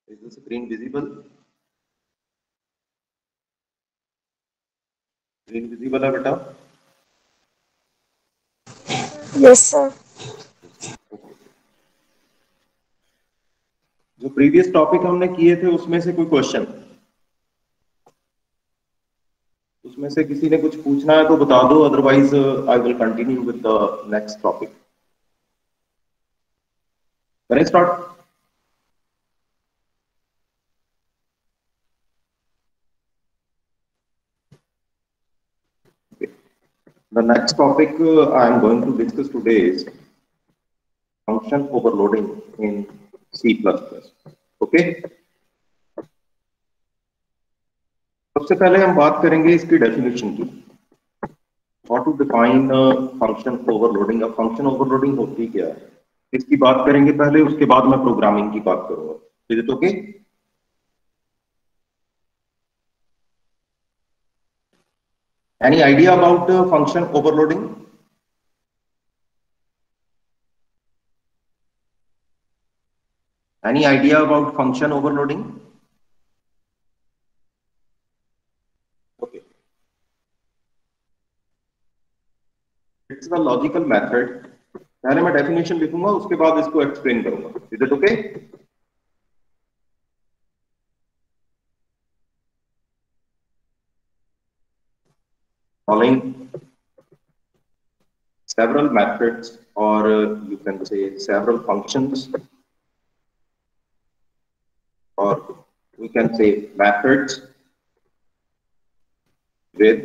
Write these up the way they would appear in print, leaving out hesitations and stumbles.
Is the screen visible? Screen visible है बेटा? Yes, sir. जो प्रीवियस टॉपिक हमने किए थे उसमें से कोई क्वेश्चन, उसमें से किसी ने कुछ पूछना है तो बता दो, otherwise I will continue with the next topic. Can I start? The next topic I am going to discuss today is function overloading in C++. Okay? सबसे पहले हम बात करेंगे इसकी डेफिनेशन की। How to define function overloading? अब function overloading होती क्या है, इसकी बात करेंगे पहले, उसके बाद मैं प्रोग्रामिंग की बात करूंगा। Is it okay? Any idea about function overloading? Any idea about function overloading? Okay. It's a logical method. पहले मैं डेफिनेशन लिखूंगा, उसके बाद इसको एक्सप्लेन करूंगा। Is it okay? Following several methods, or you can say several functions, or we can say methods with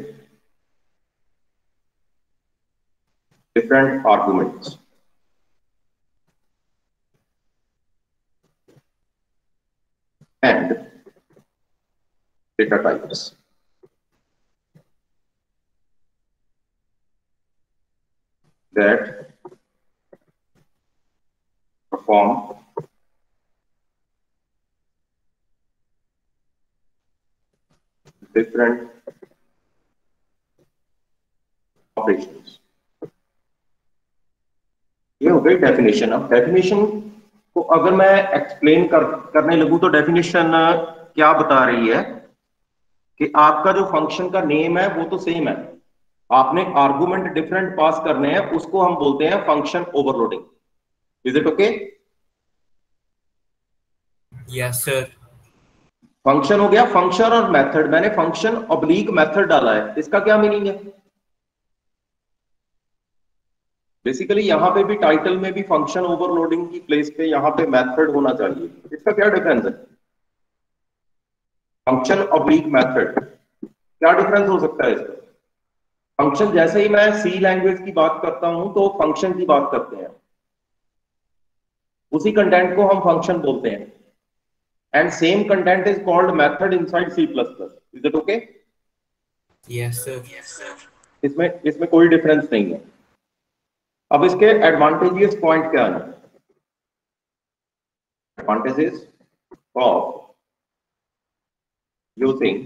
different arguments. And data types. That perform different operations. ये हो गई डेफिनेशन। अब डेफिनेशन को अगर मैं एक्सप्लेन करने लगूं तो डेफिनेशन क्या बता रही है कि आपका जो फंक्शन का नेम है वो तो सेम है, आपने आर्गुमेंट डिफरेंट पास करने हैं, उसको हम बोलते हैं function overloading. Is it okay? Yes sir. Function हो गया फंक्शन और मेथड। मैंने फंक्शन ऑब्लिक मेथड डाला है, इसका क्या मीनिंग है? बेसिकली यहां पे भी टाइटल में भी फंक्शन ओवरलोडिंग की प्लेस पे यहां पे मेथड होना चाहिए। इसका क्या डिफरेंस है? फंक्शन ऑब्लिक मेथड, क्या डिफरेंस हो सकता है इसका? फंक्शन जैसे ही मैं सी लैंग्वेज की बात करता हूं तो फंक्शन की बात करते हैं, उसी कंटेंट को हम फंक्शन बोलते हैं, and same content is called method inside C++। Is it okay? Yes sir. इसमें इसमें कोई डिफरेंस नहीं है। अब इसके एडवांटेजेस पॉइंट क्या है? Advantages of using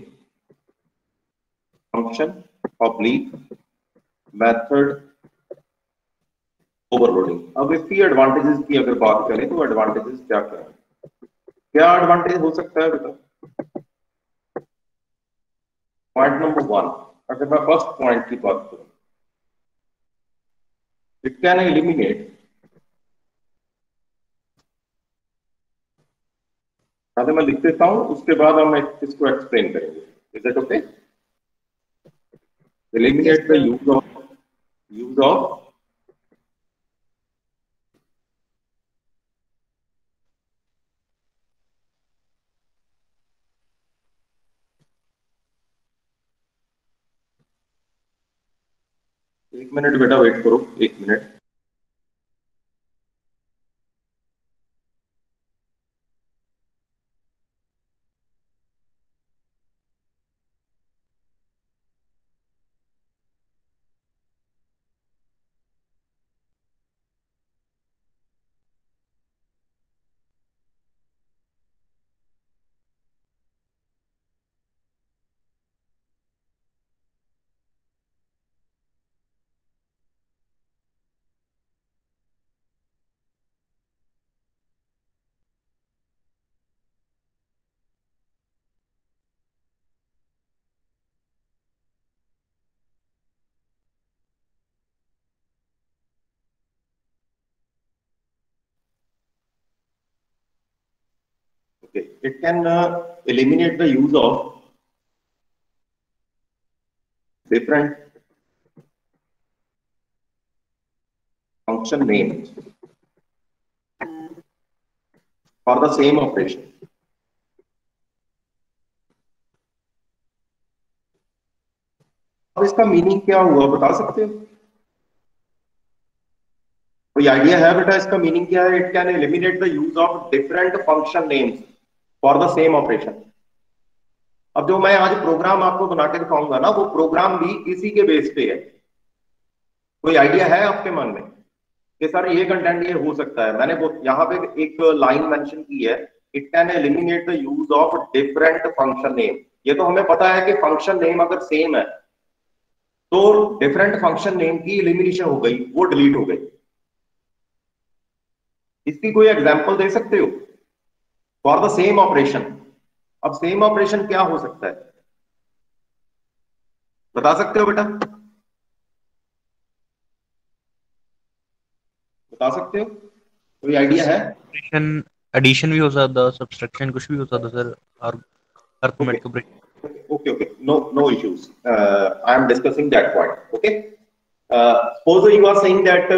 function oblique method overloading. अब इसकी एडवांटेजेस की अगर बात करें तो एडवांटेजेस क्या क्या है, क्या एडवांटेज हो सकता है बेटा? पॉइंट नंबर 1, अगर मैं फर्स्ट पॉइंट की बात करूं, इट कैन एलिमिनेट, पहले मैं लिख देता हूं उसके बाद हम इसको एक्सप्लेन करेंगे। Is it okay? Eliminate the use of एक मिनट बेटा वेट करो, एक minute. Okay, it can eliminate the use of different function names for the same operation. अब इसका मीनिंग क्या हुआ बता सकते हो? कोई आइडिया है बेटा इसका मीनिंग क्या है? It can eliminate the use of different function names for the same operation. अब जो मैं आज प्रोग्राम आपको बना के दिखाऊंगा ना, वो प्रोग्राम भी इसी के बेस पे है। कोई आइडिया है आपके मन में कि सर ये कंटेंट ये हो सकता है? मैंने वो यहाँ पे एक लाइन मेंशन की है, it can eliminate the use of different function name. ये तो हमें पता है कि फंक्शन नेम अगर सेम है तो डिफरेंट फंक्शन नेम की एलिमिनेशन हो गई, वो डिलीट हो गई। इसकी कोई एग्जांपल दे सकते हो फॉर द सेम ऑपरेशन? अब सेम ऑपरेशन क्या हो सकता है, बता सकते हो बेटा? बता सकते हो? कोई आइडिया है? एडिशन एडिशन भी हो सकता, सब्सट्रैक्शन कुछ भी हो सकता सर, और arithmetic operation. Okay, no issues. I am discussing that point. Okay. Suppose you are saying that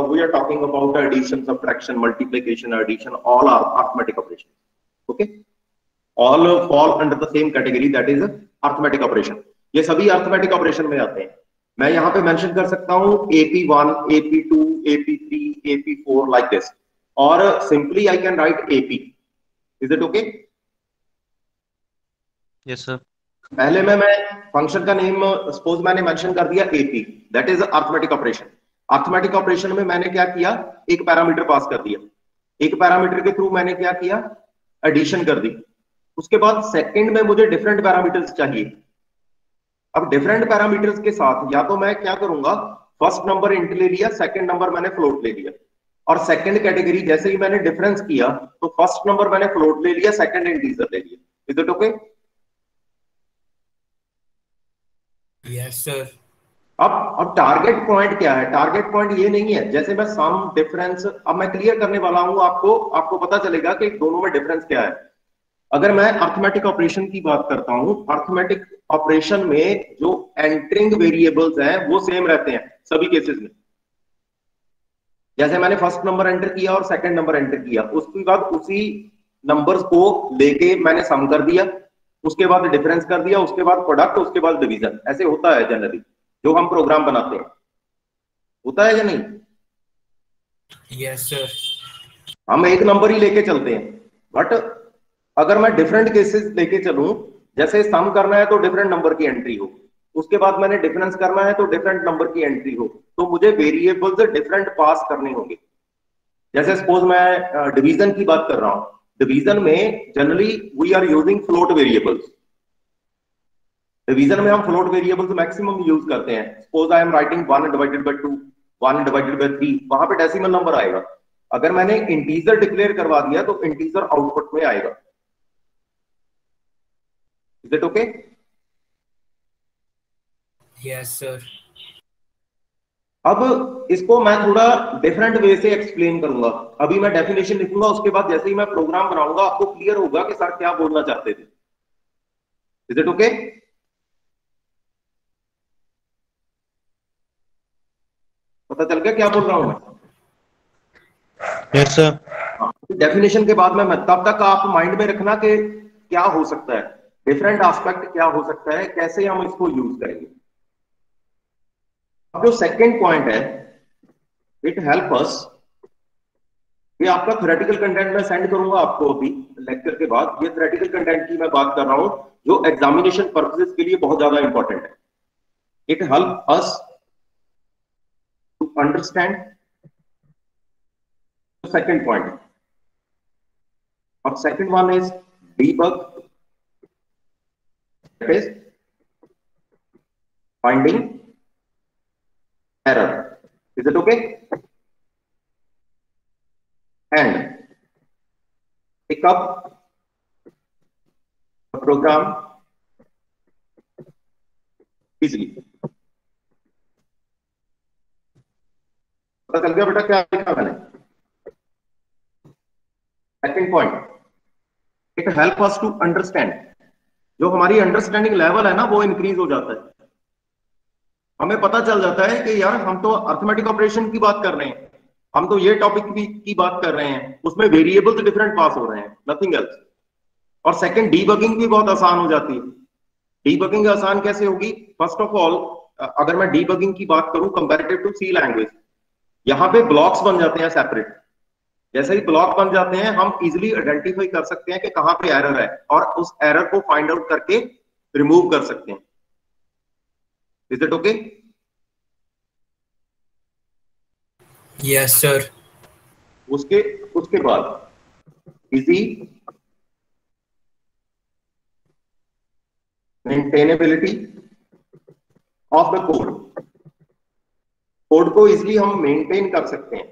we are talking about addition, subtraction, multiplication, addition, all are arithmetic operations. Okay. All fall under the same category, that is arithmetic operation. ये सभी arithmetic operation में आते हैं। मैं यहाँ पे mention कर सकता हूँ AP1, AP2, AP3, AP4 like this, or simply I can write AP. Is it okay? Yes sir. पहले में मैं फंक्शन का नेम सपोज मैंने मेंशन कर दिया AP, that is arithmetic operation. Arithmetic operation में मैंने क्या किया, एक पैरामीटर पास कर दिया। एक पैरामीटर के थ्रू मैंने क्या किया, एडिशन कर दी। उसके बाद सेकंड में मुझे डिफरेंट पैरामीटर्स चाहिए। अब डिफरेंट पैरामीटर्स के साथ या तो मैं क्या करूंगा, फर्स्ट नंबर इंट ले लिया, सेकंड नंबर मैंने फ्लोट ले लिया। और सेकंड कैटेगरी जैसे ही मैंने डिफरेंस किया तो फर्स्ट नंबर मैंने फ्लोट ले लिया, सेकंड इंटीजर ले लिया। Is it okay? Yes, sir. अब टारगेट पॉइंट क्या है? टारगेट पॉइंट ये नहीं है जैसे मैं सम डिफरेंस, अब मैं क्लियर करने वाला हूं आपको पता चलेगा कि दोनों में डिफरेंस क्या है। अगर मैं अरिथमेटिक ऑपरेशन की बात करता हूं, अरिथमेटिक ऑपरेशन में जो एंटरिंग वेरिएबल्स हैं वो सेम रहते हैं सभी केसेस में। जैसे मैंने फर्स्ट नंबर एंटर किया और सेकंड नंबर एंटर किया, उसके बाद उसी नंबर्स को लेके मैंने सम कर दिया, उसके बाद डिफरेंस कर दिया, उसके बाद प्रोडक्ट, उसके बाद डिवीजन। ऐसे होता है जनरली जो हम प्रोग्राम बनाते हैं, होता है या नहीं? Yes, sir. हम एक नंबर ही लेके चलते हैं, बट अगर मैं डिफरेंट केसेस लेके चलूं, जैसे सम करना है तो डिफरेंट नंबर की एंट्री हो, उसके बाद मैंने डिफरेंस करना है तो डिफरेंट नंबर की एंट्री हो, तो मुझे वेरिएबल्स डिफरेंट पास करने होंगे। जैसे सपोज मैं डिवीजन की बात कर रहा हूं, डिवीजन में generally we are using float variables. Division में हम फ्लोट वेरिएबल्स मैक्सिमम यूज करते हैं। Suppose I am writing 1 divided by 2, 1 divided by 3, वहां पे डेसिमल नंबर आएगा। अगर मैंने इंटीजर डिक्लेयर करवा दिया तो इंटीजर आउटपुट में आएगा। Is it okay? Yes, sir. अब इसको मैं थोड़ा डिफरेंट वे से एक्सप्लेन करूंगा। अभी मैं डेफिनेशन लिखूंगा, उसके बाद जैसे ही मैं प्रोग्राम बनाऊंगा आपको क्लियर होगा कि सर क्या बोलना चाहते थे। Is it okay? पता चल गया क्या बोल रहा हूं मैं? Yes sir. डेफिनेशन के बाद में तब तक आप माइंड में रखना कि क्या हो सकता है, डिफरेंट एस्पेक्ट क्या हो सकता है, कैसे हम इसको यूज करेंगे। अब जो सेकंड पॉइंट है, इट हेल्प अस, ये आपका थ्योरेटिकल कंटेंट मैं सेंड करूंगा आपको अभी लेक्चर के बाद। ये थ्योरेटिकल कंटेंट की मैं बात कर रहा हूं जो एग्जामिनेशन पर्पसेस के लिए बहुत ज्यादा इंपॉर्टेंट है। It help us to understand second point, और second one is debug, that is finding error. Is it okay? And pick up the program easily. पता चल गया बेटा क्या लिखा मैंने? Second point, it help us to understand. जो हमारी अंडरस्टैंडिंग लेवल है ना वो इंक्रीज हो जाता है। हमें पता चल जाता है कि यार हम तो अर्थमेटिक ऑपरेशन की बात कर रहे हैं, हम तो ये टॉपिक की बात कर रहे हैं, उसमें वेरिएबल्स डिफरेंट पास हो रहे हैं, नथिंग एल्स। और सेकंड, डीबगिंग भी बहुत आसान हो जाती है। डीबगिंग आसान कैसे होगी? फर्स्ट ऑफ ऑल, अगर मैं डीबगिंग की बात करूं कंपैरेटिव टू सी लैंग्वेज, यहाँ पे ब्लॉक्स बन जाते हैं सेपरेट। जैसे ही ब्लॉक बन जाते हैं हम इजिली आइडेंटिफाई कर सकते हैं कि कहां पे एरर है और उस एरर को फाइंड आउट करके रिमूव कर सकते हैं। Is it okay? Yes, sir. उसके उसके बाद easy maintainability of the code. Code को इजिली हम मेंटेन कर सकते हैं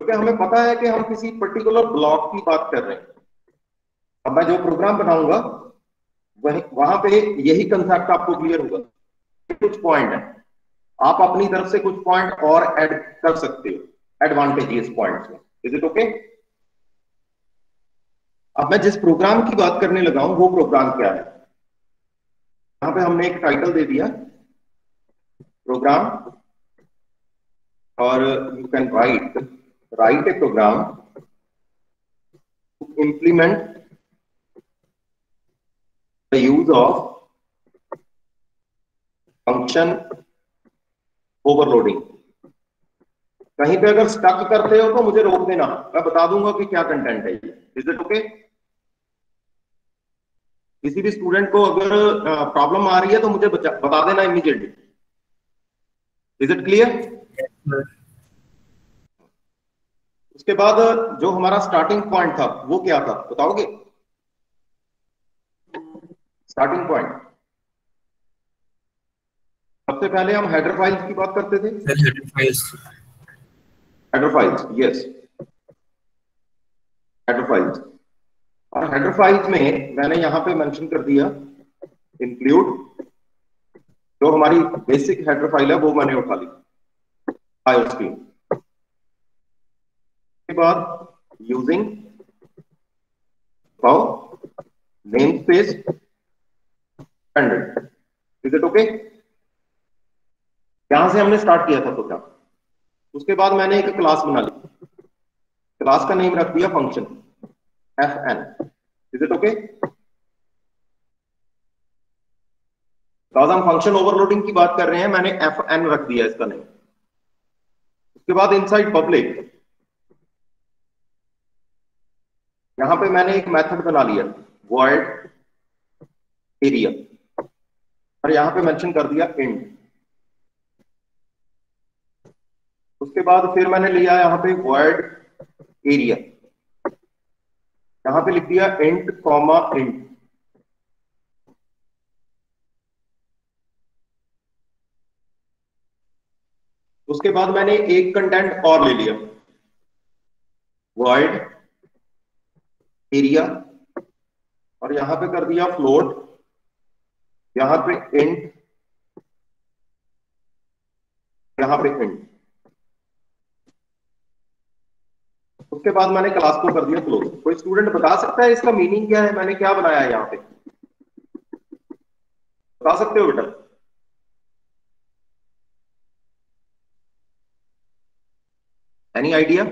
क्योंकि हमें पता है कि हम किसी पर्टिकुलर ब्लॉक की बात कर रहे हैं। अब मैं जो प्रोग्राम बनाऊंगा वहां पे यही कंसेप्ट आपको क्लियर होगा। कुछ पॉइंट है, आप अपनी तरफ से कुछ पॉइंट और ऐड कर सकते हो एडवांटेजेस पॉइंट्स में। Is it okay? अब मैं जिस प्रोग्राम की बात करने लगा हूं वो प्रोग्राम क्या है? यहां पे हमने एक टाइटल दे दिया प्रोग्राम, और you can write a program to implement the use of function overloading. कहीं पे अगर स्टक करते हो तो मुझे रोक देना, मैं बता दूंगा कि क्या कंटेंट है ये। Is it okay? किसी भी स्टूडेंट को अगर प्रॉब्लम आ रही है तो मुझे बता देना immediately. Is it clear? Yes, sir. उसके बाद जो हमारा स्टार्टिंग पॉइंट था वो क्या था बताओगे? स्टार्टिंग पॉइंट, सबसे पहले हम हेडर फाइल्स की बात करते थे। Sir, header files. Header files, yes, header files. और हेडर फाइल्स में मैंने यहां पे मेंशन कर दिया इंक्लूड। जो हमारी बेसिक हेडर फाइल है वो मैंने उठा ली आईओस्ट्रीम के बाद using name space standard. Is it okay? यहां से हमने स्टार्ट किया था प्रोग्राम। उसके बाद मैंने एक क्लास बना ली, क्लास का नेम रख दिया function fn। Is it okay? Because हम फंक्शन ओवरलोडिंग की बात कर रहे हैं, मैंने fn रख दिया इसका नेम। उसके बाद इनसाइड पब्लिक यहां पे मैंने एक मेथड बना लिया void एरिया, और यहां पे मेंशन कर दिया इंट। उसके बाद फिर मैंने लिया यहां पे void एरिया, यहां पे लिख दिया इंट कॉमा इंट। उसके बाद मैंने एक कंटेंट और ले लिया void एरिया, और यहां पे कर दिया फ्लोट, यहां पे इंट, यहां पे इंट। उसके बाद मैंने क्लास को कर दिया क्लोज। कोई स्टूडेंट बता सकता है इसका मीनिंग क्या है? मैंने क्या बनाया है यहां पे? बता सकते हो बेटा? Any idea?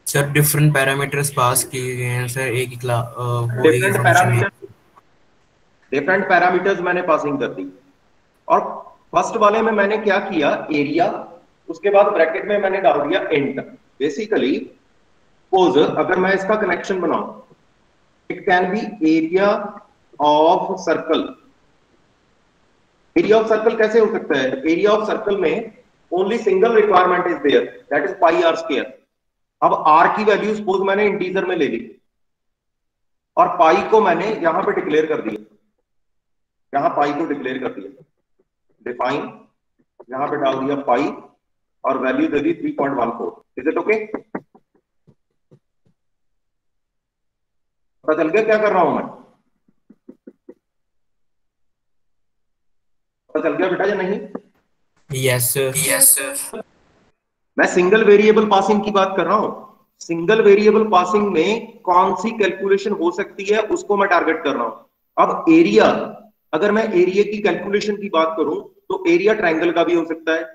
Sir different parameters pass किए गए हैं सर, एक ही वो एक ही डिफरेंट फंक्शन है। पैरामीटर, डिफरेंट पैरामीटर्स मैंने पासिंग कर दी। और फर्स्ट वाले में मैंने क्या किया, एरिया, उसके बाद ब्रैकेट में मैंने डाल दिया इंट। बेसिकली सपोज अगर मैं इसका कनेक्शन बनाऊं, it can be area of circle. Area of circle कैसे हो सकता है? एरिया ऑफ सर्कल में only single requirement is there, that is pi r square. अब आर की वैल्यू सपोज मैंने इंटीजर में ले ली और पाई को मैंने यहां पे डिक्लेयर कर दिया, यहां पाई को डिक्लेयर कर दिया, डिफाइन, यहां पे डाल दिया पाई और value they the 3.14। Is it okay? पता चल गया क्या कर रहा हूं मैं? पता चल गया बेटा या नहीं? Yes sir. Yes sir. मैं सिंगल वेरिएबल पासिंग की बात कर रहा हूं। सिंगल वेरिएबल पासिंग में कौन सी कैलकुलेशन हो सकती है उसको मैं टारगेट कर रहा हूं। अब एरिया, अगर मैं एरिया की कैलकुलेशन की बात करूं तो एरिया ट्रायंगल का भी हो सकता है,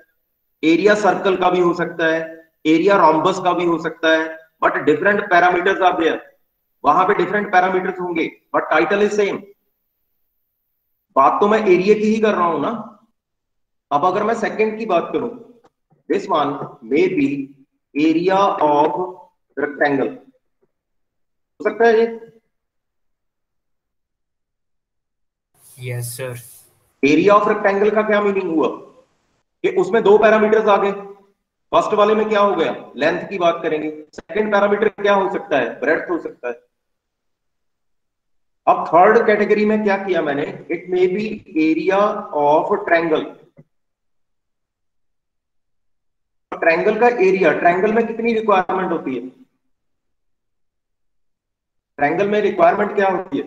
एरिया सर्कल का भी हो सकता है, एरिया रोम्बस का भी हो सकता है, but different parameters are there. वहां पे डिफरेंट पैरामीटर्स होंगे बट टाइटल इज सेम। बात तो मैं एरिया की ही कर रहा हूं ना। अब अगर मैं सेकंड की बात करूं, this one may be area of rectangle, हो सकता है ये। Yes sir. Area of rectangle का क्या मीनिंग हुआ कि उसमें दो पैरामीटर्स आ गए। फर्स्ट वाले में क्या हो गया, लेंथ की बात करेंगे। सेकंड पैरामीटर क्या हो सकता है, ब्रेड्थ हो सकता है। अब थर्ड कैटेगरी में क्या किया मैंने, it may be area of triangle. Triangle का एरिया, ट्रायंगल में कितनी रिक्वायरमेंट होती है, ट्रायंगल में रिक्वायरमेंट क्या होती है,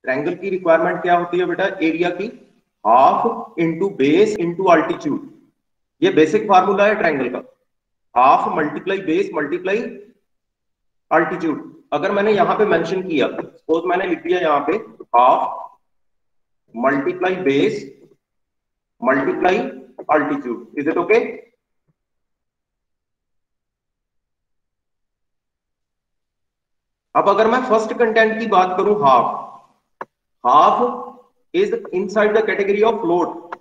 ट्रायंगल की रिक्वायरमेंट क्या होती है बेटा, एरिया की half into base into altitude. ये बेसिक फार्मूला है ट्रायंगल का, half multiply base multiply altitude. अगर मैंने यहां पे मेंशन किया, सपोज मैंने लिख दिया यहां पे half multiply base multiply altitude, is it okay? अब अगर मैं फर्स्ट कंटेंट की बात करूं, half, half is inside the category of float.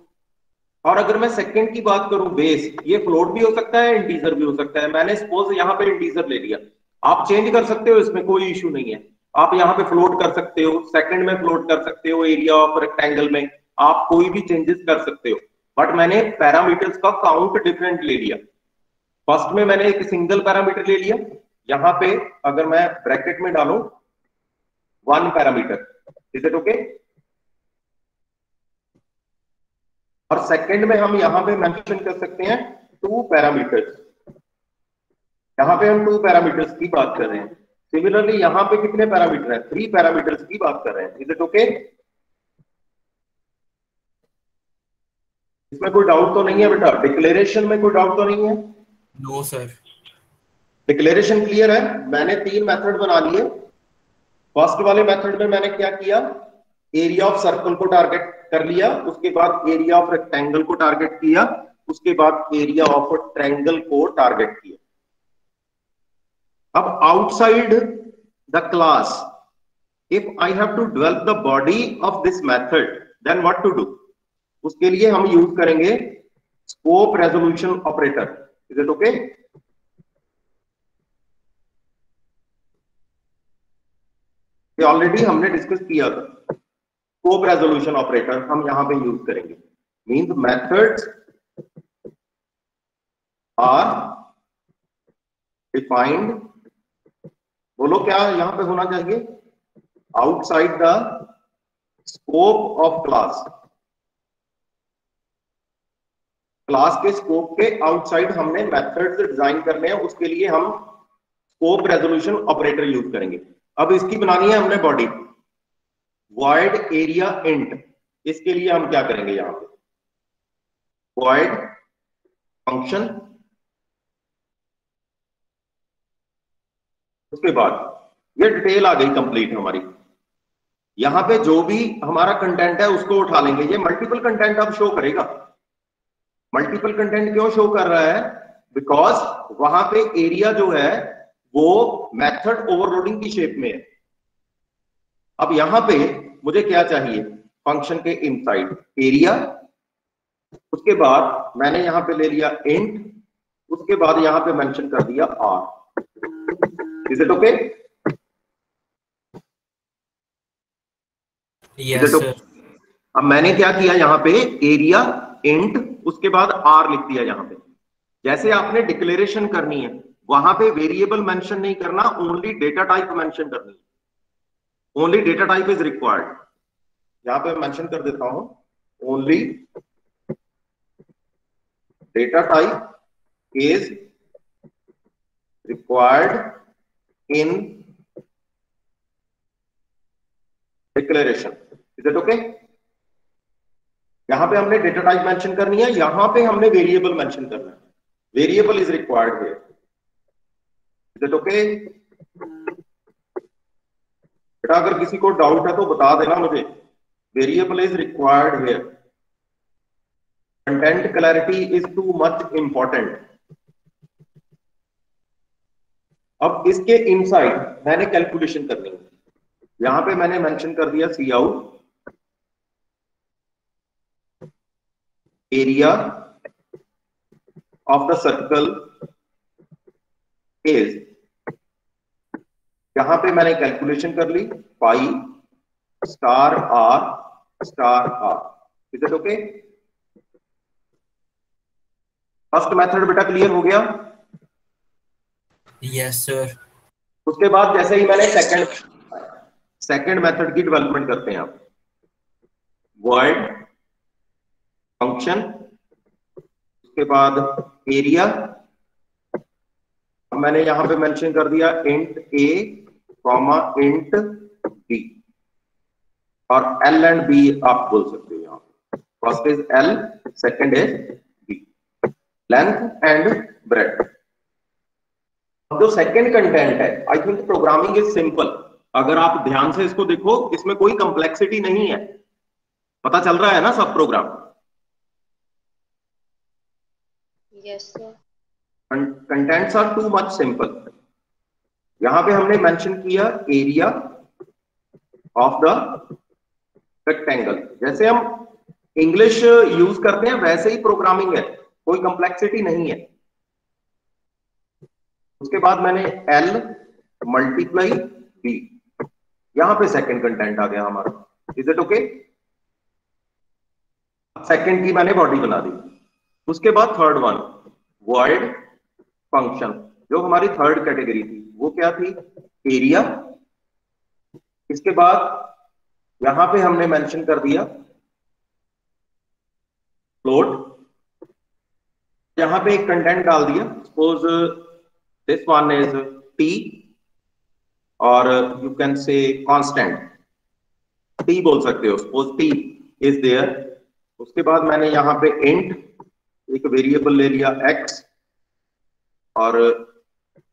और अगर मैं सेकंड की बात करूं, बेस, ये फ्लोट भी हो सकता है, इंटीजर भी हो सकता है। मैंने सपोज यहां पे इंटीजर ले लिया, आप चेंज कर सकते हो, इसमें कोई इश्यू नहीं है। आप यहां पे फ्लोट कर सकते हो, सेकंड में फ्लोट कर सकते हो, एरिया ऑफ रेक्टेंगल में आप कोई भी चेंजेस कर सकते हो। बट मैंने पैरामीटर्स का काउंट डिफरेंट ले लिया। फर्स्ट में मैंने एक सिंगल पैरामीटर ले लिया, यहां पे अगर मैं ब्रैकेट में डालूं one parameter, is it okay? और सेकंड में हम यहां पे मेंशन कर सकते हैं टू पैरामीटर्स, यहां पे हम टू पैरामीटर्स की बात कर रहे हैं। सिमिलरली यहां पे कितने पैरामीटर हैं, थ्री पैरामीटर्स की बात कर रहे हैं, इज इट ओके? इसमें कोई डाउट तो नहीं है बेटा, डिक्लेरेशन में कोई डाउट तो नहीं है? No sir. डिक्लेरेशन क्लियर है? मैंने तीन मेथड बना लिए। फर्स्ट वाले मेथड में मैंने क्या किया, एरिया ऑफ सर्कल को टारगेट कर लिया, उसके बाद एरिया ऑफ रेक्टेंगल को टारगेट किया, उसके बाद एरिया ऑफ ट्रायंगल को टारगेट किया। अब outside the class, if I have to develop the body of this method, then what to do? उसके लिए हम यूज करेंगे scope resolution operator, is it okay? ये ऑलरेडी हमने डिस्कस किया था। स्कोप रेजोल्यूशन ऑपरेटर हम यहां पे यूज करेंगे। मींस मेथड्स आर डिफाइंड, बोलो क्या यहां पे होना चाहिए, outside the scope of class. Class के स्कोप के आउटसाइड हमने मेथड्स डिजाइन करने हैं, उसके लिए हम स्कोप रेजोल्यूशन ऑपरेटर यूज करेंगे। अब इसकी बनानी है हमने बॉडी, वॉइड एरिया इंट। इसके लिए हम क्या करेंगे, यहां पे वॉइड फंक्शन, उसके बाद ये डिटेल आ गई कंप्लीट हमारी। यहां पे जो भी हमारा कंटेंट है उसको उठा लेंगे। ये मल्टीपल कंटेंट अब शो करेगा। मल्टीपल कंटेंट क्यों शो कर रहा है, बिकॉज वहां पे एरिया जो है वो मेथड ओवरलोडिंग की शेप में है। अब यहां पे मुझे क्या चाहिए, फंक्शन के इनसाइड एरिया, उसके बाद मैंने यहां पे ले लिया इंट, उसके बाद यहां पे मेंशन कर दिया r, is it okay? Yes sir. अब मैंने क्या किया, यहां पे एरिया इंट, उसके बाद आर लिख दिया यहां पे। जैसे आपने डिक्लेरेशन करनी है, वहां पे वेरिएबल मेंशन नहीं करना, ओनली डेटा टाइप मेंशन करनी है। Only data type is required. यहां पे मेंशन कर देता हूं, only data type is required in declaration, is it okay? यहाँ पे हमने डेटा टाइप मेंशन करनी है, यहाँ पे हमने वेरिएबल मेंशन करना है। Variable is required here, is it okay? बेटा अगर किसी को डाउट है तो बता देना मुझे। Variable is required here, content clarity is too much important. अब इसके इनसाइड मैंने कैलकुलेशन करनी है। यहां पे मैंने मेंशन कर दिया cout area of the circle is, यहां पे मैंने कैलकुलेशन कर ली pi star r star r. Is it okay? First method बेटा क्लियर हो गया? Yes sir. उसके बाद जैसे ही मैंने सेकंड मेथड की डेवलपमेंट करते हैं आप, वर्ड फंक्शन, उसके बाद एरिया, मैंने यहां पे मेंशन कर दिया int a comma int b, और एल एंड बी आप बोल सकते हो। यहां first is l, second is b, length and breadth. अब जो सेकंड कंटेंट है, I think programming is simple. अगर आप ध्यान से इसको देखो, इसमें कोई कंप्लेक्सिटी नहीं है। पता चल रहा है ना सब program? Yes sir. Contents are too much simple. यहां पे हमने मेंशन किया एरिया ऑफ द रेक्टेंगल। जैसे हम इंग्लिश यूज करते हैं वैसे ही प्रोग्रामिंग है, कोई कंप्लेक्सिटी नहीं है। उसके बाद मैंने L मल्टीप्लाई B, यहां पे सेकंड कंटेंट आ गया हमारा। Is it okay? सेकंड की मैंने बॉडी बना दी। उसके बाद थर्ड वन, वर्ड फंक्शन, जो हमारी थर्ड कैटेगरी थी वो क्या थी? एरिया। इसके बाद यहां पे हमने मेंशन कर दिया फ्लोट। यहां पे एक कंटेंट डाल दिया, suppose this one is T, और you can say constant T बोल सकते हो, सपोज टी इज देयर। उसके बाद मैंने यहां पे इंट एक वेरिएबल ले लिया x, और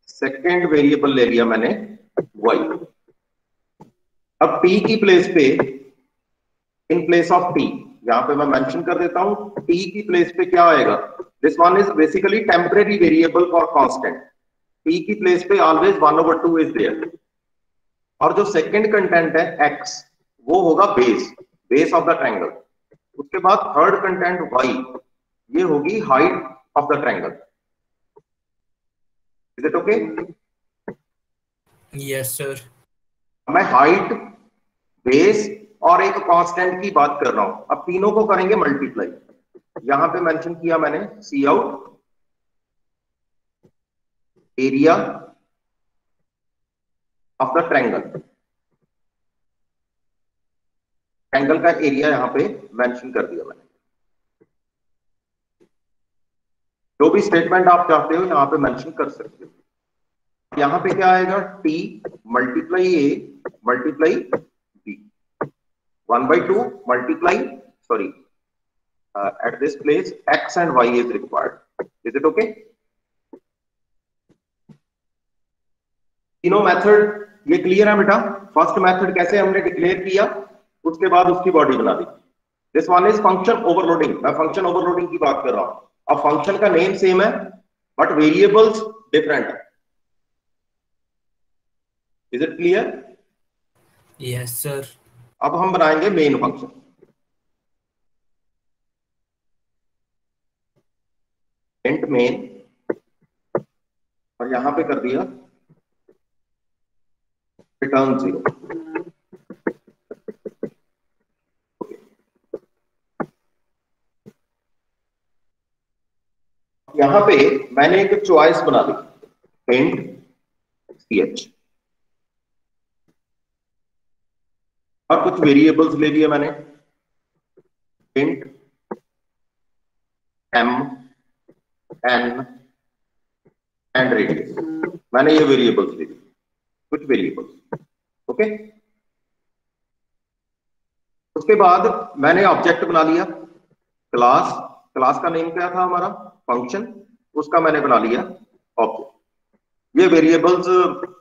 सेकेंड वेरिएबल ले लिया मैंने y। अब t की प्लेस पे, इन प्लेस ऑफ t, यहां पे मैं मेंशन कर देता हूं t की प्लेस पे क्या आएगा? This one is basically temporary variable for constant. t की प्लेस पे ऑलवेज 1/2 इज देयर। और जो सेकंड कंटेंट है x, वो होगा बेस ऑफ द ट्रायंगल। उसके बाद थर्ड कंटेंट y, ये होगी height of the triangle. Is it okay? Yes sir. मैं हाइट, बेस और एक कांस्टेंट की बात कर रहा हूं। अब तीनों को करेंगे मल्टीप्लाई। यहां पे मेंशन किया मैंने cout area of the triangle. Triangle का एरिया यहां पे मेंशन कर दिया मैंने। जो भी स्टेटमेंट आप चाहते हो यहां पे मेंशन कर सकते हो। यहां पे क्या आएगा? t multiply A multiply b, 1/2 multiply, sorry, at this place x and y is required. Is it okay? तीनों मेथड ये क्लियर है बेटा? फर्स्ट मेथड कैसे हमने डिक्लेयर किया, उसके बाद उसकी बॉडी बना दी। This one is function overloading. मैं फंक्शन ओवरलोडिंग की बात कर रहा हूं। अब फंक्शन का नेम सेम है बट वेरिएबल्स डिफरेंट है। Is it clear? Yes sir. अब हम बनाएंगे मेन फंक्शन। इंट मेन, और यहां पे कर दिया रिटर्न 0। यहां पे मैंने एक चॉइस बना दी, इंट ch, और कुछ वेरिएबल्स ले लिए मैंने, int m n and radius. मैंने ये वेरिएबल्स ले लिए, कुछ वेरिएबल्स। ओके, उसके बाद मैंने ऑब्जेक्ट बना लिया क्लास, क्लास का नेम क्या था हमारा, फंक्शन, उसका मैंने बना लिया ऑब्जेक्ट। ये वेरिएबल्स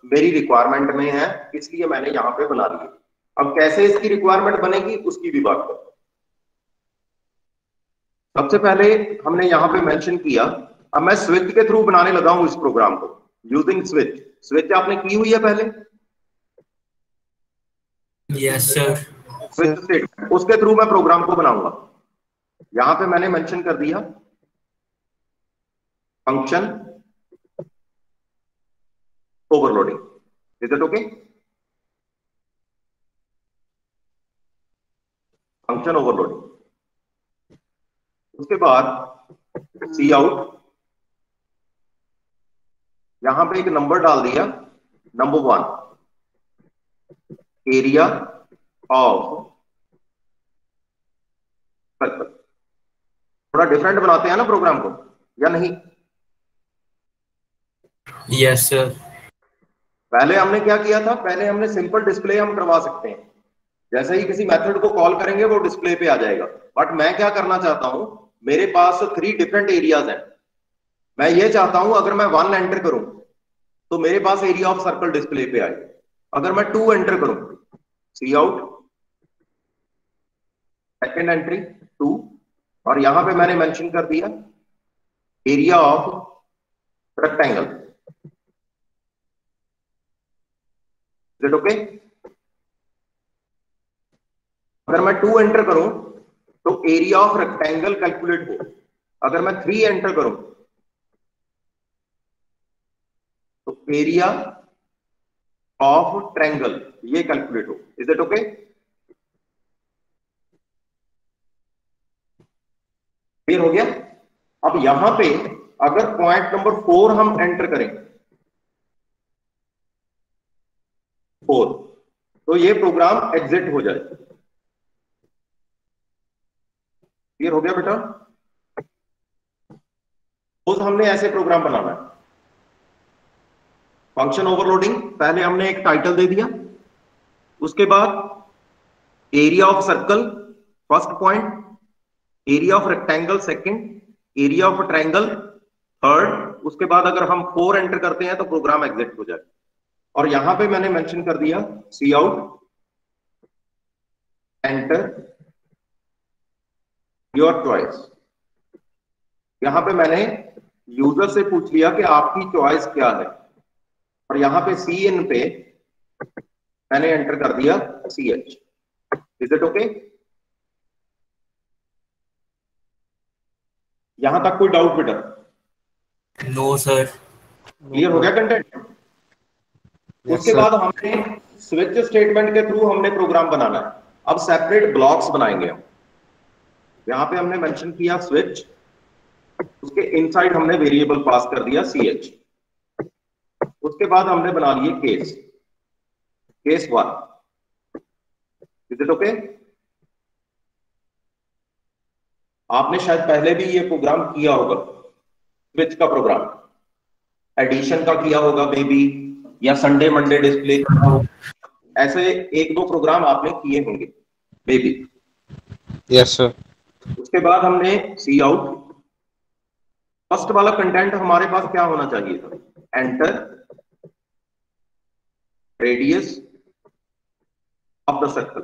मेरी रिक्वायरमेंट में है इसलिए मैंने यहाँ पे बना लिए। अब कैसे इसकी रिक्वायरमेंट बनेगी उसकी भी बात करें। सबसे पहले हमने यहाँ पे मेंशन किया, अब मैं स्विच के थ्रू बनाने लगा हूं इस प्रोग्राम को यूजिंग स्विच। स्विच आपने की हुई है पहले? Yes sir. स्विच स्टेटमेंट, उसके थ्रू मैं प्रोग्राम को बनाऊंगा। यहां पे मैंने मेंशन कर दिया function overloading. Is it okay? Function overloading. उसके बाद सी आउट, यहां पे एक नंबर डाल दिया, नंबर 1, एरिया ऑफ सर्कल। थोड़ा डिफरेंट बनाते हैं ना प्रोग्राम को, या नहीं? Yes sir. पहले हमने क्या किया था, पहले हमने सिंपल डिस्प्ले हम करवा सकते हैं, जैसे ही किसी मेथड को कॉल करेंगे वो डिस्प्ले पे आ जाएगा। बट मैं क्या करना चाहता हूं, मेरे पास 3 डिफरेंट एरियाज हैं। मैं ये चाहता हूं अगर मैं 1 एंटर करूं तो मेरे पास एरिया ऑफ सर्कल डिस्प्ले पे आए। अगर मैं 2 एंटर करूं, सी आउट, सेकेंड एंट्री 2, और यहां पे मैंने मेंशन कर दिया area of rectangle. Is it okay? अगर मैं 2 एंटर करूं तो एरिया ऑफ रेक्टेंगल कैलकुलेट हो। अगर मैं 3 एंटर करूं तो एरिया ऑफ ट्रायंगल ये कैलकुलेट हो। Is it okay? क्लियर हो गया? अब यहां पे अगर पॉइंट नंबर 4 हम एंटर करें 4, तो ये प्रोग्राम एग्जिट हो जाए। क्लियर हो गया बेटा? तो हमने ऐसे प्रोग्राम बनाना है। फंक्शन ओवरलोडिंग, पहले हमने एक टाइटल दे दिया, उसके बाद area of circle first point, area of rectangle second, area of triangle third. उसके बाद अगर हम 4 एंटर करते हैं तो प्रोग्राम एग्जिट हो जाए। और यहां पे मैंने मेंशन कर दिया cout, enter your choice. यहां पे मैंने यूजर से पूछ लिया कि आपकी चॉइस क्या है, और यहां पे सी इन पे मैंने एंटर कर दिया c h. Is it okay? यहां तक कोई डाउट बेटा? No sir. क्लियर हो गया कंटेंट? उसके बाद हमने स्विच स्टेटमेंट के थ्रू हमने प्रोग्राम बनाना है। अब सेपरेट ब्लॉक्स बनाएंगे हम। यहां पे हमने मेंशन किया स्विच, उसके इनसाइड हमने वेरिएबल पास कर दिया सी एच। उसके बाद हमने बना लिए case, case 1। Is it okay? आपने शायद पहले भी ये प्रोग्राम किया होगा, स्विच का प्रोग्राम, एडिशन का किया होगा मे बी, या संडे मंडे डिस्प्ले, ऐसे 1-2 प्रोग्राम आपने किए होंगे मे बी। Yes sir. उसके बाद हमने सी आउट, फर्स्ट वाला कंटेंट हमारे पास क्या होना चाहिए था, enter radius of the circle.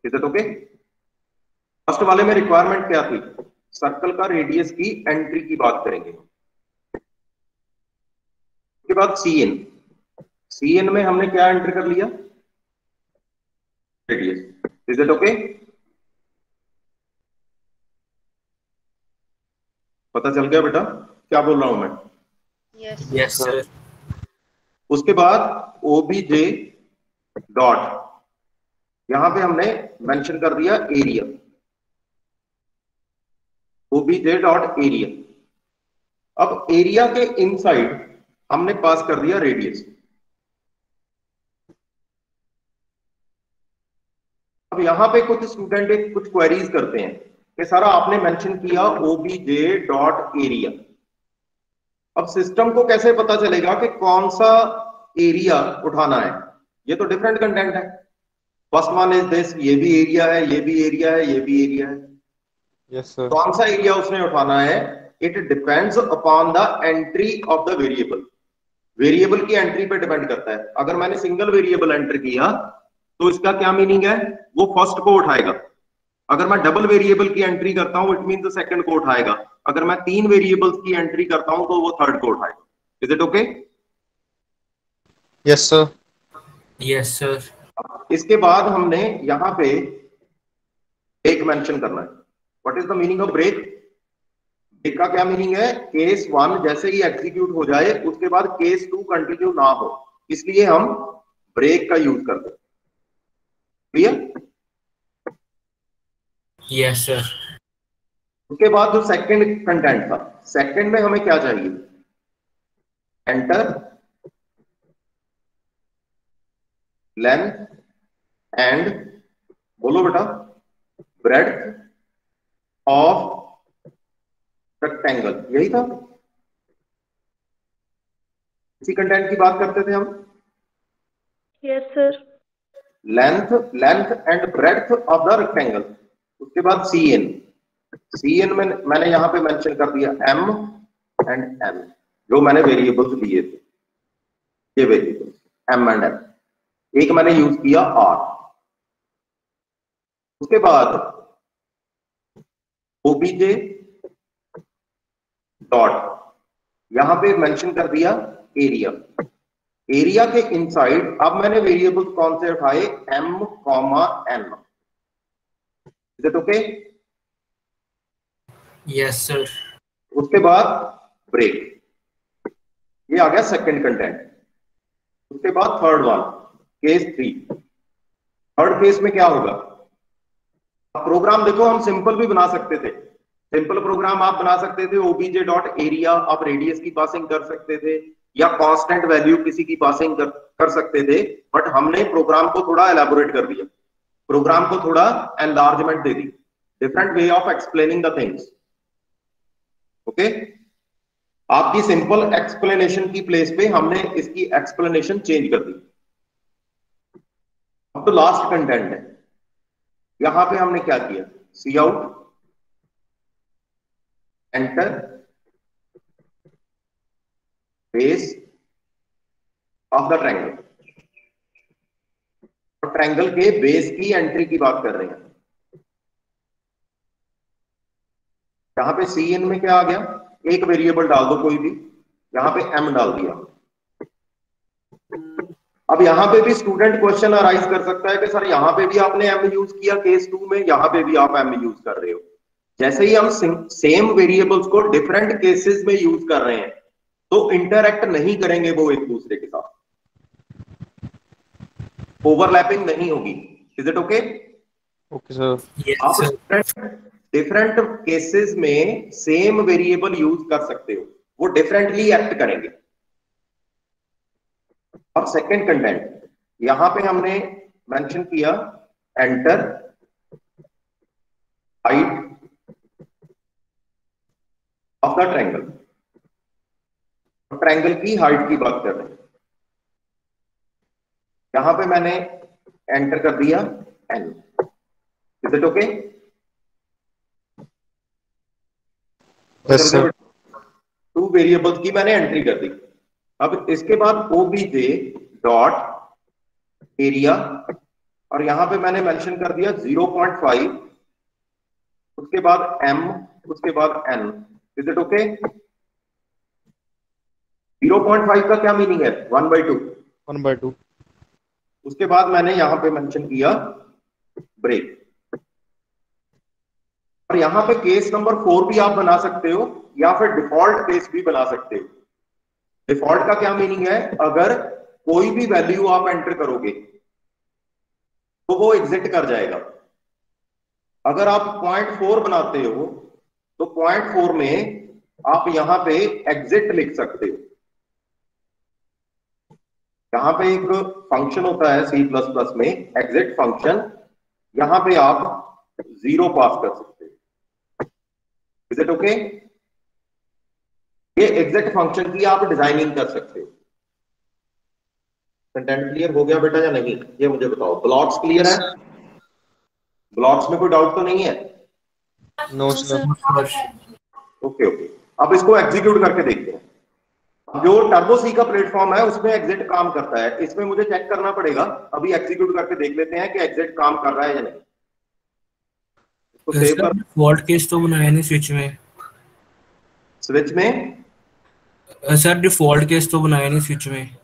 Is it okay? First वाले में रिक्वायरमेंट क्या थी, सर्कल का रेडियस की एंट्री की बात करेंगे। उसके बाद सी इन, सी एन में हमने क्या एंटर कर लिया, रेडियस। Is it okay? पता चल गया बेटा क्या बोल रहा हूं मैं? Yes yes sir. उसके बाद ओबीजे डॉट, यहां पे हमने मेंशन कर दिया एरिया, ओबीजे डॉट एरिया। अब एरिया के इनसाइड हमने पास कर दिया रेडियस। अब यहां पे कुछ स्टूडेंट कुछ क्वेरीज करते हैं कि सारा आपने मेंशन किया ओबीजे डॉट एरिया, अब सिस्टम को कैसे पता चलेगा कि कौन सा एरिया उठाना है? ये तो डिफरेंट कंटेंट है। फर्स्ट वन इज दिस, ये भी एरिया है, ये भी एरिया है, ये भी एरिया है। Yes sir. कौन सा एरिया उसने उठाना है? It depends upon the entry of the variable. Variable की एंट्री पे डिपेंड करता है। अगर मैंने सिंगल वेरिएबल एंटर किया तो इसका क्या मीनिंग है? वो फर्स्ट को उठाएगा। अगर मैं डबल वेरिएबल की एंट्री करता हूं, इट मींस सेकंड को उठाएगा। अगर मैं 3 वेरिएबल्स की एंट्री करता हूं तो वो थर्ड को उठाएगा। Is it okay? Yes sir. Yes sir. इसके बाद हमने यहां पे ब्रेक मेंशन करना है। What is the meaning of break? Break का क्या मीनिंग है? केस 1 जैसे ही एग्जीक्यूट हो जाए उसके बाद केस 2 कंटिन्यू ना हो, इसलिए हम ब्रेक का यूज करते हैं। क्लियर? Yes sir. उसके बाद जो सेकंड कंटेंट था, सेकंड में हमें क्या चाहिए? एंटर लेंथ एंड, बोलो बेटा, ब्रेड्थ ऑफ रेक्टेंगल। यही था, इसी कंटेंट की बात करते थे हम। Yes sir. Length and breadth of the rectangle. उसके बाद सी एन में मैंने यहां पे मेंशन कर दिया एम एंड एम, जो मैंने वेरिएबल्स लिए थे, ये वेरिएबल्स एम एंड एम। एक मैंने यूज किया आर। उसके बाद ओबीजे डॉट, यहां पे मेंशन कर दिया एरिया। एरिया के इनसाइड अब मैंने वेरिएबल्स कौन से उठाए? M comma n. Is it okay? Yes sir. उसके बाद ब्रेक, ये आ गया सेकंड कंटेंट। उसके बाद third one, case 3। Third case में क्या होगा? प्रोग्राम देखो, हम सिंपल भी बना सकते थे। सिंपल प्रोग्राम आप बना सकते थे, ओबीजे डॉट एरिया, आप रेडियस की पासिंग कर सकते थे या कांस्टेंट वैल्यू किसी की पासिंग कर सकते थे। बट हमने प्रोग्राम को थोड़ा एलैबोरेट कर दिया, प्रोग्राम को थोड़ा enlargement they the, different way of explaining the things. Okay, आपकी सिंपल एक्सप्लेनेशन की प्लेस पे हमने इसकी एक्सप्लेनेशन चेंज कर दी। अब तो लास्ट कंटेंट है, यहां पे हमने क्या किया? Cout enter base of the triangle. और ट्रायंगल के बेस की एंट्री की बात कर रहे हैं। यहां पे सी एन में क्या आ गया? एक वेरिएबल डाल दो कोई भी, यहां पे एम डाल दिया। अब यहां पे भी स्टूडेंट क्वेश्चन अराइज कर सकता है कि सर यहां पे भी आपने एम यूज किया केस 2 में, यहां पे भी आप एम यूज कर रहे हो। जैसे ही हम सेम वेरिएबल्स को डिफरेंट केसेस में यूज कर रहे हैं तो इंटरैक्ट नहीं करेंगे वो एक दूसरे के साथ, ओवरलैपिंग नहीं होगी। Is it okay? Okay sir. Yes sir. आप डिफरेंट केसेस में सेम वेरिएबल यूज कर सकते हो, वो डिफरेंटली एक्ट करेंगे। और सेकंड कंटेंट यहां पे हमने मेंशन किया enter height of the triangle. Triangle की हाइट की बात कर रहे हैं, यहां पे मैंने एंटर कर दिया n. Is it okay? Yes sir. 2 variables की मैंने एंट्री कर दी। अब इसके बाद ओबीजे डॉट एरिया, और यहां पे मैंने मेंशन कर दिया 0.5, उसके बाद एम, उसके बाद एन। Is it okay? 0.5 का क्या मीनिंग है? 1/2। 1/2। उसके बाद मैंने यहां पे मेंशन किया ब्रेक। और यहां पे केस नंबर 4 भी आप बना सकते हो या फिर डिफॉल्ट केस भी बना सकते हो। डिफॉल्ट का क्या मीनिंग है? अगर कोई भी वैल्यू आप एंटर करोगे तो वो एग्जिट कर जाएगा। अगर आप 0.4 बनाते हो तो 0.4 में आप यहां पे एग्जिट लिख सकते हो। यहां पे एक फंक्शन होता है C++ में एग्जिट फंक्शन, यहां पे आप 0 पास कर सकते हो। Is it okay? ये एग्जिट फंक्शन की आप डिजाइनिंग कर सकते हो। कंटेंट क्लियर हो गया बेटा या नहीं, ये मुझे बताओ। ब्लॉक्स क्लियर है? ब्लॉक्स में कोई डाउट तो नहीं है? No sir. ओके ओके, अब इसको एग्जीक्यूट करके देखते हैं। जो टर्बो सी का प्लेटफॉर्म है उसमें एग्जिट काम करता है, इसमें मुझे चेक करना पड़ेगा। अभी एग्जीक्यूट करके देख लेते हैं कि एग्जिट काम कर रहा है या नहीं। इसको सेव कर, डिफॉल्ट केस तो बनाया नहीं स्विच में। स्विच में सर डिफॉल्ट केस तो बनाया नहीं स्विच में।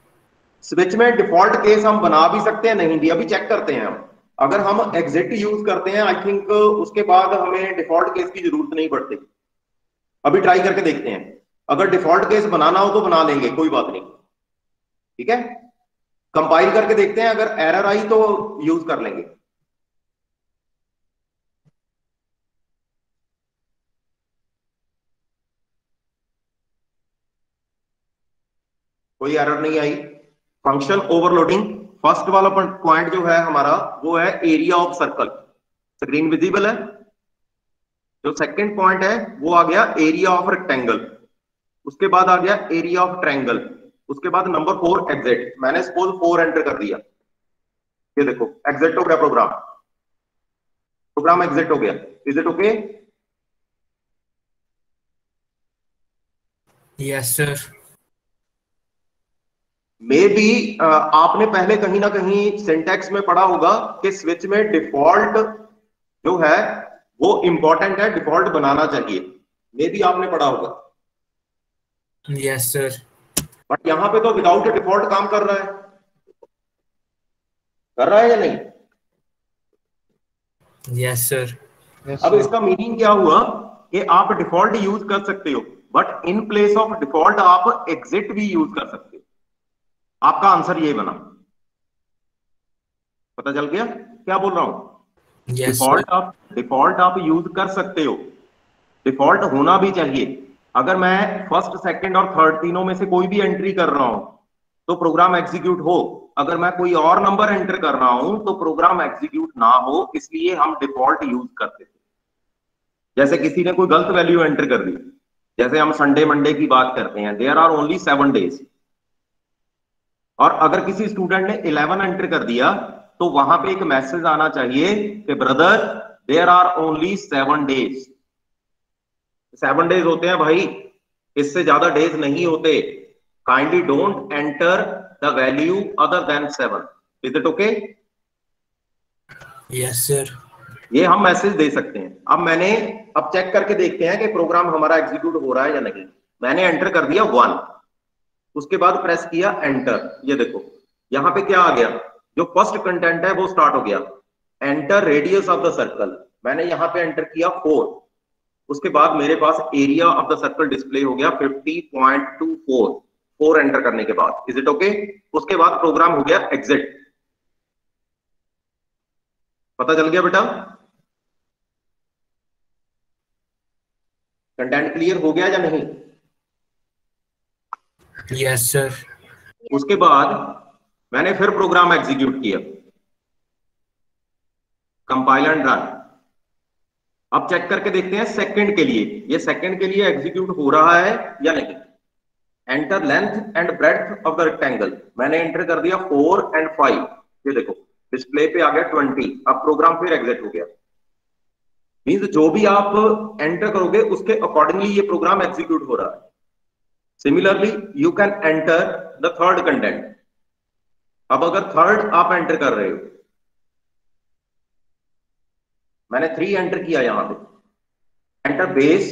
स्विच में डिफॉल्ट केस हम बना भी सकते हैं, नहीं भी, अभी चेक करते हैं हम। अगर हम एग्जिट यूज करते हैं आई थिंक उसके बाद हमें डिफॉल्ट केस की जरूरत नहीं पड़ती। अभी ट्राई करके देखते हैं, अगर डिफॉल्ट केस बनाना हो तो बना लेंगे, कोई बात नहीं। ठीक है, कंपाइल करके देखते हैं, अगर एरर आई तो यूज कर लेंगे। कोई एरर नहीं आई। फंक्शन ओवरलोडिंग, फर्स्ट वाला पॉइंट जो है हमारा वो है area of circle, screen visible है। जो सेकंड पॉइंट है वो आ गया एरिया ऑफ रेक्टेंगल, उसके बाद आ गया एरिया ऑफ ट्रायंगल, उसके बाद नंबर 4 एग्जिट। मैंने सपोज 4 एंटर कर दिया, ये देखो एग्जिट हो गया प्रोग्राम, प्रोग्राम एग्जिट हो गया। Is it okay? Yes sir. May be आपने पहले कहीं ना कहीं सिंटैक्स में पढ़ा होगा कि स्विच में डिफॉल्ट जो है वो इंपॉर्टेंट है, डिफॉल्ट बनाना चाहिए। मे बी आपने पढ़ा होगा। Yes sir. बट यहां पे तो विदाउट डिफॉल्ट काम कर रहा है या नहीं? Yes sir. अब इसका मीनिंग क्या हुआ कि आप डिफॉल्ट यूज कर सकते हो, but in place of default आप एग्जिट भी यूज कर सकते हो। आपका आंसर ये बना, पता चल गया क्या बोल रहा हूं? यस डिफॉल्ट आप यूज कर सकते हो, डिफॉल्ट होना भी चाहिए। अगर मैं फर्स्ट सेकंड और थर्ड तीनों में से कोई भी एंट्री कर रहा हूं तो प्रोग्राम एग्जीक्यूट हो, अगर मैं कोई और नंबर एंटर कर रहा हूं तो प्रोग्राम एग्जीक्यूट ना हो, इसलिए हम डिफॉल्ट यूज करते थे। जैसे किसी ने कोई गलत वैल्यू एंटर कर दी, जैसे हम संडे मंडे की बात करते हैं, देयर आर ओनली 7 डेज, और अगर किसी स्टूडेंट ने 11 एंटर कर दिया तो वहां पे एक मैसेज आना चाहिए कि brother there are only 7 days. 7 days होते हैं भाई, इससे ज्यादा डेज नहीं होते। Kindly don't enter the value other than 7। Is it okay? Yes sir. ये हम मैसेज दे सकते हैं। अब चेक करके देखते हैं कि प्रोग्राम हमारा एग्जीक्यूट हो रहा है या नहीं। मैंने एंटर कर दिया 1, उसके बाद प्रेस किया एंटर। ये देखो यहां पे क्या आ गया, जो फर्स्ट कंटेंट है वो स्टार्ट हो गया, enter radius of the circle. मैंने यहां पे एंटर किया 4, उसके बाद मेरे पास area of the circle display हो गया 50.24, 4 एंटर करने के बाद। Is it okay? उसके बाद प्रोग्राम हो गया एग्जिट। पता चल गया बेटा? कंटेंट क्लियर हो गया या नहीं? Yes sir. उसके बाद मैंने फिर प्रोग्राम एग्जीक्यूट किया, कंपाइल एंड रन। अब चेक करके देखते हैं सेकंड के लिए, ये सेकंड के लिए एग्जीक्यूट हो रहा है या नहीं। Enter length and breadth of the rectangle, मैंने एंटर कर दिया 4 और 5। ये देखो डिस्प्ले पे आ गया 20। अब प्रोग्राम फिर एग्जिट हो गया। मींस जो भी आप एंटर करोगे उसके अकॉर्डिंगली ये प्रोग्राम एग्जीक्यूट हो रहा है। Similarly you can enter the third content. अब अगर थर्ड आप एंटर कर रहे हो, मैंने 3 एंटर किया यहां पे, एंटर बेस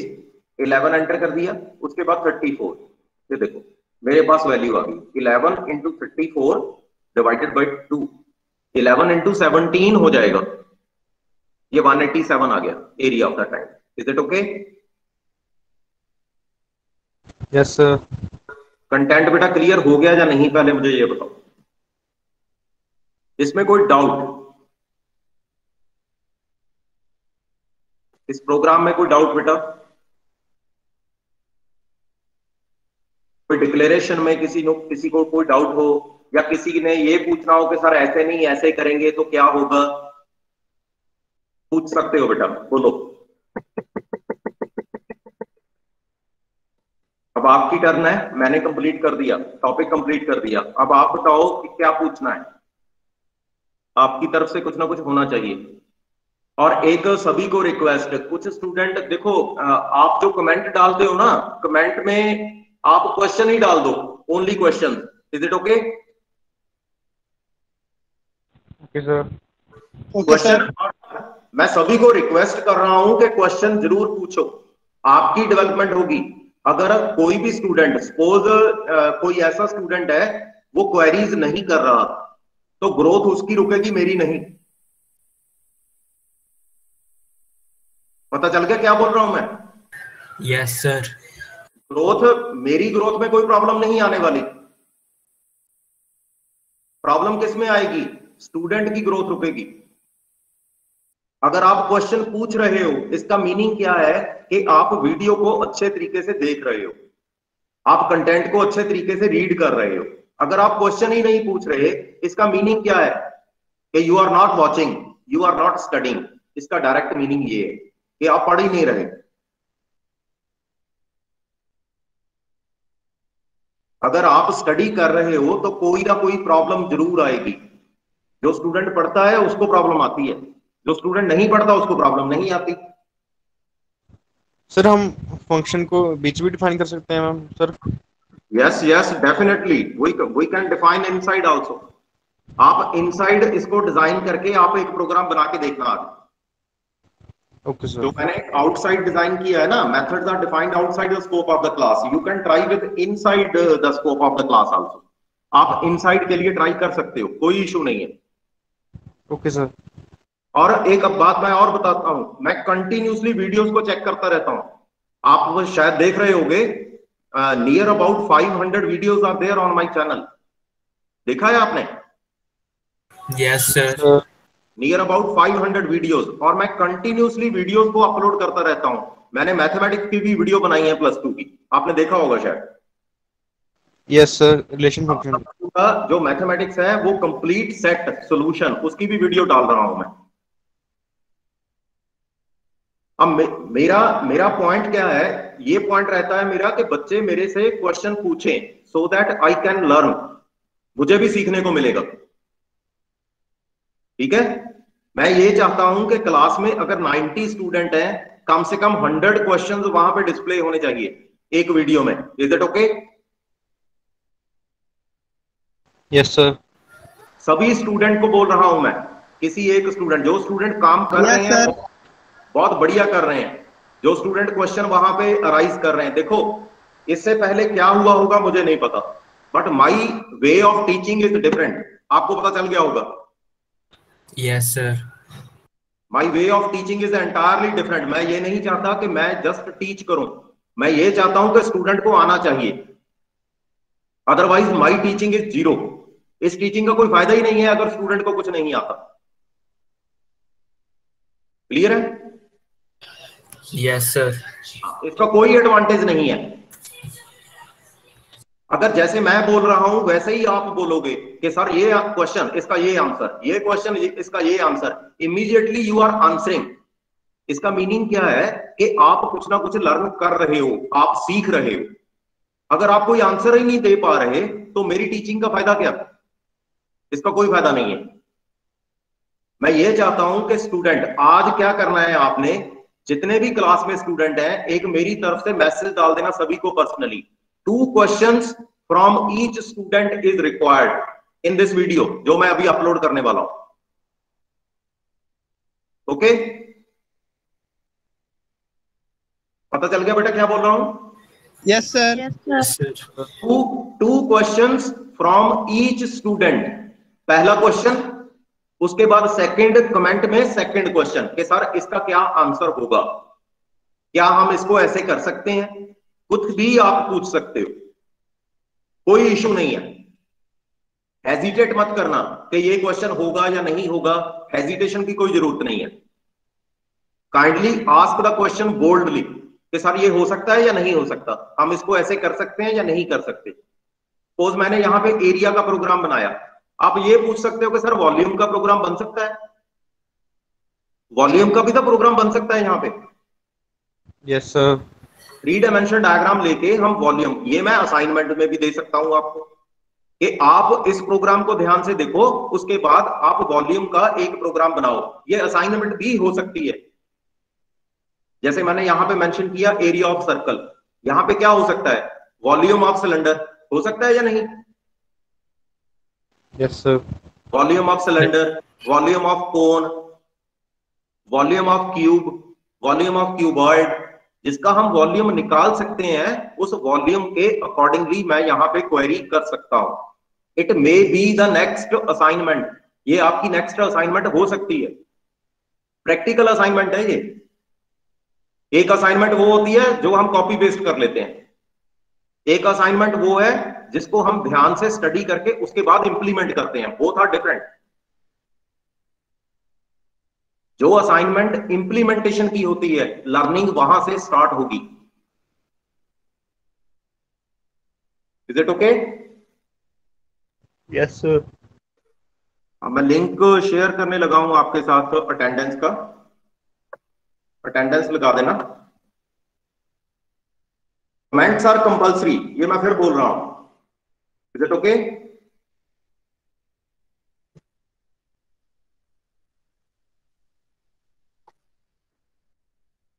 11 एंटर कर दिया, उसके बाद 34। ये देखो मेरे पास वैल्यू आ गई 11 इंटू 34 डिवाइडेड बाई 2, 11 इंटू 17 हो जाएगा, ये 187 आ गया area of the time. Is it okay? Yes sir. Content बेटा क्लियर हो गया या नहीं, पहले मुझे ये बताओ, इसमें कोई डाउट? इस प्रोग्राम में कोई डाउट बेटा? कोई डिक्लेरेशन में किसी को कोई डाउट हो, या किसी ने ये पूछना हो कि सर ऐसे नहीं ऐसे करेंगे तो क्या होगा? पूछ सकते हो बेटा, बोलो। अब आपकी टर्न है, मैंने कंप्लीट कर दिया, टॉपिक कंप्लीट कर दिया। अब आप बताओ कि क्या पूछना है। आपकी तरफ से कुछ ना कुछ होना चाहिए। और एक सभी को रिक्वेस्ट, कुछ स्टूडेंट देखो, आप जो कमेंट डालते हो ना, कमेंट में आप क्वेश्चन ही डाल दो, only question. Is it okay? Okay sir. Question, मैं सभी को रिक्वेस्ट कर रहा हूं कि क्वेश्चन जरूर पूछो, आपकी डेवलपमेंट होगी। अगर कोई भी स्टूडेंट, सपोज कोई ऐसा स्टूडेंट है वो क्वेरीज नहीं कर रहा, तो ग्रोथ उसकी रुकेगी, मेरी नहीं। पता चल गया क्या बोल रहा हूं मैं? Yes sir. ग्रोथ, मेरी ग्रोथ में कोई प्रॉब्लम नहीं आने वाली। प्रॉब्लम किस में आएगी? स्टूडेंट की ग्रोथ रुकेगी। अगर आप क्वेश्चन पूछ रहे हो, इसका मीनिंग क्या है कि आप वीडियो को अच्छे तरीके से देख रहे हो, आप कंटेंट को अच्छे तरीके से रीड कर रहे हो। अगर आप क्वेश्चन ही नहीं पूछ रहे, इसका मीनिंग क्या है कि you are not watching, you are not studying. इसका डायरेक्ट मीनिंग ये है कि आप पढ़ ही नहीं रहे। अगर आप स्टडी कर रहे हो तो कोई ना कोई प्रॉब्लम जरूर आएगी। जो स्टूडेंट पढ़ता है उसको प्रॉब्लम आती है, जो स्टूडेंट नहीं पढ़ता उसको प्रॉब्लम नहीं आती। सर हम फंक्शन को बीच भी डिफाइन कर सकते हैं ma'am sir? Yes yes, definitely we can define inside also. आप इनसाइड इसको डिजाइन करके आप एक प्रोग्राम बना के देखना आज। Okay sir. जो मैंने आउटसाइड डिजाइन किया है ना, methods are defined outside the scope of the class, you can try with inside the scope of the class also. आप इनसाइड के लिए ट्राई कर सकते हो, कोई इशू नहीं है। Okay sir. और एक अब बात मैं और बताता हूं, मैं कंटिन्यूसली वीडियोस को चेक करता रहता हूं। आप वो शायद देख रहे होंगे, near about 500 videos are there on my channel. देखा है आपने? Yes sir. Near about 500 videos, और मैं कंटिन्यूसली वीडियोस को अपलोड करता रहता हूं। मैंने मैथमेटिक्स की भी वीडियो बनाई है +2 की, आपने देखा होगा शायद। यस सर, रिलेशन फंक्शन का जो मैथमेटिक्स है वो कंप्लीट सेट सॉल्यूशन, उसकी भी वीडियो डाल रहा हूं मैं। अब मेरा पॉइंट क्या है? ये पॉइंट रहता है मेरा कि बच्चे मेरे से क्वेश्चन पूछें, so that I can learn, मुझे भी सीखने को मिलेगा। ठीक है? मैं ये चाहता हूं कि क्लास में अगर 90 स्टूडेंट हैं, कम से कम 100 क्वेश्चंस वहां पे डिस्प्ले होने चाहिए एक वीडियो में। Is it okay? Yes sir. सभी स्टूडेंट को बोल रहा हूं मैं, किसी एक स्टूडेंट, जो स्टूडेंट काम कर रहे हैं बहुत बढ़िया कर रहे हैं, जो स्टूडेंट क्वेश्चन वहां पे अराइज कर रहे हैं। देखो, इससे पहले क्या हुआ होगा मुझे नहीं पता, but my way of teaching is different. आपको पता चल गया होगा। Yes sir. My way of teaching is entirely different. मैं ये नहीं चाहता कि मैं जस्ट टीच करूं, मैं ये चाहता हूं कि स्टूडेंट को आना चाहिए। Otherwise my teaching is zero. इस टीचिंग का कोई फायदा ही नहीं है अगर स्टूडेंट को कुछ नहीं आता। क्लियर है? Yes sir. इसका कोई एडवांटेज नहीं है। अगर जैसे मैं बोल रहा हूं वैसे ही आप बोलोगे कि सर ये क्वेश्चन, इसका ये आंसर, ये क्वेश्चन, इसका ये answer, immediately you are answering. इसका मीनिंग क्या है कि आप कुछ ना कुछ लर्न कर रहे हो, आप सीख रहे हो। अगर आप कोई आंसर ही नहीं दे पा रहे तो मेरी टीचिंग का फायदा क्या? इसका कोई फायदा नहीं है। मैं ये चाहता हूं कि स्टूडेंट, आज क्या करना है आपने, जितने भी क्लास में स्टूडेंट हैं, एक मेरी तरफ से मैसेज डाल देना सभी को personally. 2 questions from each student is required in this video, जो मैं अभी अपलोड करने वाला हूं। ओके? पता चल गया बेटा क्या बोल रहा हूं? Yes sir. Yes, sir. Two questions from each student. पहला क्वेश्चन, उसके बाद सेकंड कमेंट में सेकंड क्वेश्चन कि सर इसका क्या आंसर होगा, क्या हम इसको ऐसे कर सकते हैं। कुछ भी आप पूछ सकते हो, कोई इशू नहीं है। हेजिटेट मत करना कि ये क्वेश्चन होगा या नहीं होगा, हेजिटेशन की कोई जरूरत नहीं है। Kindly ask the question boldly कि सर ये हो सकता है या नहीं हो सकता, हम इसको ऐसे कर सकते हैं या नहीं कर सकते। सपोज मैंने यहां पे एरिया का प्रोग्राम बनाया, आप ये पूछ सकते हो कि सर वॉल्यूम का प्रोग्राम बन सकता है? वॉल्यूम का भी तो प्रोग्राम बन सकता है यहां पे। Yes sir. 3 डायमेंशनल डायग्राम लेके हम वॉल्यूम, ये मैं असाइनमेंट में भी दे सकता हूं आपको। कि आप इस प्रोग्राम को ध्यान से देखो, उसके बाद आप वॉल्यूम का एक प्रोग्राम बनाओ। ये असाइनमेंट भी हो सकती है। जैसे मैंने यहां पे मेंशन किया एरिया ऑफ सर्कल, यहां पे क्या हो सकता है, वॉल्यूम ऑफ सिलेंडर हो सकता है या नहीं? Yes sir. Volume of cylinder, volume of cone, volume of cube, volume of cuboid, जिसका हम वॉल्यूम निकाल सकते हैं, उस वॉल्यूम के अकॉर्डिंगली मैं यहां पे क्वेरी कर सकता हूं। It may be the next assignment, ये आपकी नेक्स्ट असाइनमेंट हो सकती है। प्रैक्टिकल असाइनमेंट है ये। एक असाइनमेंट वो होती है जो हम कॉपी पेस्ट कर लेते हैं, एक असाइनमेंट वो है जिसको हम ध्यान से स्टडी करके उसके बाद इंप्लीमेंट करते हैं। Both are different. जो असाइनमेंट इंप्लीमेंटेशन की होती है, लर्निंग वहां से स्टार्ट होगी। Is it okay? Yes sir. अब मैं लिंक शेयर करने लगा हूं आपके साथ अटेंडेंस का, अटेंडेंस लगा देना। कमेंट्स आर कंपल्सरी, ये मैं फिर बोल रहा हूं। Is it okay?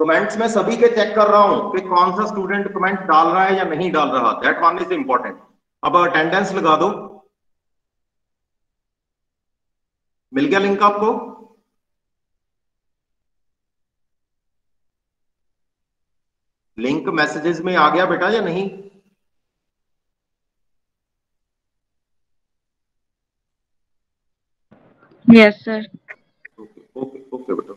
कमेंट्स में सभी के चेक कर रहा हूं कि कौन सा स्टूडेंट कमेंट डाल रहा है या नहीं डाल रहा। That one is important. अब अटेंडेंस लगा दो। मिल गया लिंक आपको? लिंक मैसेजेस में आ गया बेटा या नहीं? Yes sir. Okay okay okay बेटा।